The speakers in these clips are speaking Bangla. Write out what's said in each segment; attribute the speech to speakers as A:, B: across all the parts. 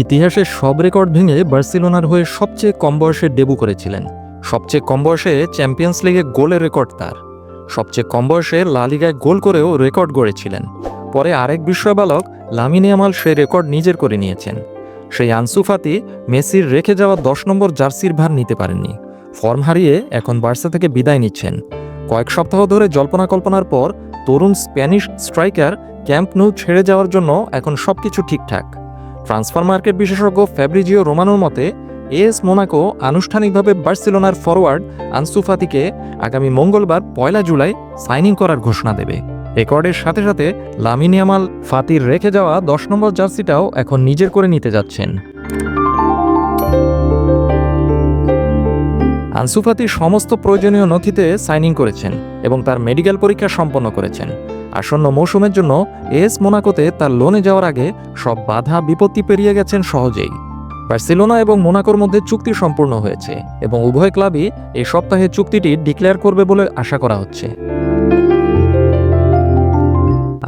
A: ইতিহাসের সব রেকর্ড ভেঙে বার্সেলোনার হয়ে সবচেয়ে কম বয়সে ডেবু করেছিলেন। সবচেয়ে কম বয়সে চ্যাম্পিয়ন্স লিগে গোলের রেকর্ড তার। সবচেয়ে কম বয়সে লা লিগায় গোল করেও রেকর্ড গড়েছিলেন। পরে আরেক বিস্ময়বালক লামিন ইয়ামাল সেই রেকর্ড নিজের করে নিয়েছেন। সেই আনসু ফাতি মেসির রেখে যাওয়া 10 নম্বর জার্সির ভার নিতে পারেননি। ফর্ম হারিয়ে এখন বার্সা থেকে বিদায় নিচ্ছেন। কয়েক সপ্তাহ ধরে জল্পনা কল্পনার পর তরুণ স্প্যানিশ স্ট্রাইকার ক্যাম্প নু ছেড়ে যাওয়ার জন্য এখন সবকিছু ঠিকঠাক। ট্রান্সফার মার্কেট বিশেষজ্ঞ ফ্যাব্রিজিও রোমানোর মতে এএস মোনাকো আনুষ্ঠানিকভাবে বার্সেলোনার ফরওয়ার্ড আনসু ফাতিকে আগামী মঙ্গলবার 1 জুলাই সাইনিং করার ঘোষণা দেবে। রেকর্ডের সাথে সাথে লামিন ইয়ামাল ফাতির রেখে যাওয়া 10 নম্বর জার্সিটাও এখন নিজের করে নিতে যাচ্ছেন। আনসু ফাতি সমস্ত প্রয়োজনীয় নথিতে সাইনিং করেছেন এবং তার মেডিকেল পরীক্ষা সম্পন্ন করেছেন। আসন্ন মৌসুমের জন্য এএস মোনাকোতে তার লোনে যাওয়ার আগে সব বাধা বিপত্তি পেরিয়ে গেছেন সহজেই। বার্সেলোনা এবং মোনাকোর মধ্যে চুক্তি সম্পূর্ণ হয়েছে এবং উভয় ক্লাবই এই সপ্তাহে চুক্তিটি ডিক্লেয়ার করবে বলে আশা করা হচ্ছে।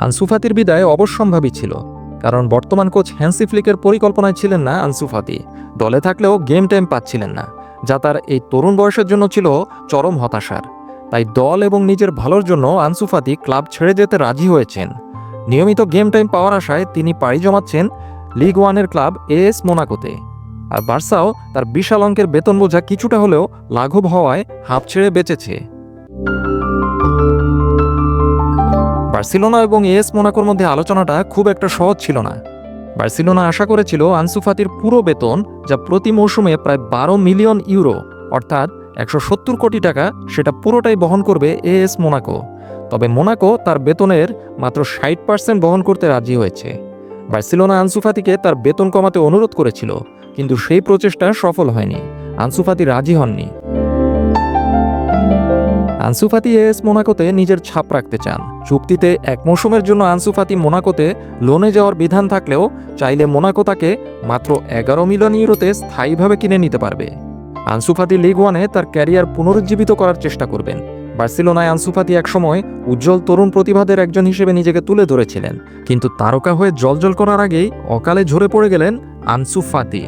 A: আনসু ফাতির বিদায় অবশ্যম্ভাবী ছিল, কারণ বর্তমান কোচ হ্যান্সি ফ্লিকের পরিকল্পনায় ছিলেন না আনসু ফাতি। দলে থাকলেও গেম টাইম পাচ্ছিলেন না, যা তার এই তরুণ বয়সের জন্য ছিল চরম হতাশার। তাই দল এবং নিজের ভালোর জন্য আনসু ফাতি ক্লাব ছেড়ে যেতে রাজি হয়েছেন। নিয়মিত গেম টাইম পাওয়ার আশায় তিনি পাড়ি জমাচ্ছেন লিগ ওয়ানের ক্লাব এএস মোনাকোতে। আর বার্সাও তার বিশাল অঙ্কের বেতন বোঝা কিছুটা হলেও লাঘব হওয়ায় হাঁপ ছেড়ে বেঁচেছে। বার্সেলোনা এবং এএস মোনাকোর মধ্যে আলোচনাটা খুব একটা সহজ ছিল না। বার্সেলোনা আশা করেছিল আনসু ফাতির পুরো বেতন, যা প্রতি মৌসুমে প্রায় 12 মিলিয়ন ইউরো অর্থাৎ 170 কোটি টাকা, সেটা পুরোটাই বহন করবে এএস মোনাকো। তবে মোনাকো তার বেতনের মাত্র 60% বহন করতে রাজি হয়েছে। বার্সেলোনা আনসু ফাতিকে তার বেতন কমাতে অনুরোধ করেছিল, কিন্তু সেই প্রচেষ্টা সফল হয়নি। আনসু ফাতি রাজি হননি। আনসু ফাতি এএস মোনাকোতে নিজের ছাপ রাখতে চান। চুক্তিতে 1 মৌসুমের জন্য আনসু ফাতি মোনাকোতে লোনে যাওয়ার বিধান থাকলেও চাইলে মোনাকো তাকে মাত্র 11 মিলিয়ন ইউরোতে স্থায়ীভাবে কিনে নিতে পারবে। আনসু ফাতি লিগ ওয়ানে তার ক্যারিয়ার পুনরুজ্জীবিত করার চেষ্টা করবেন। বার্সেলোনায় আনসু ফাতি একসময় উজ্জ্বল তরুণ প্রতিভাদের একজন হিসেবে নিজেকে তুলে ধরেছিলেন, কিন্তু তারকা হয়ে জ্বলজ্বল করার আগেই অকালে ঝরে পড়ে গেলেন আনসু ফাতি।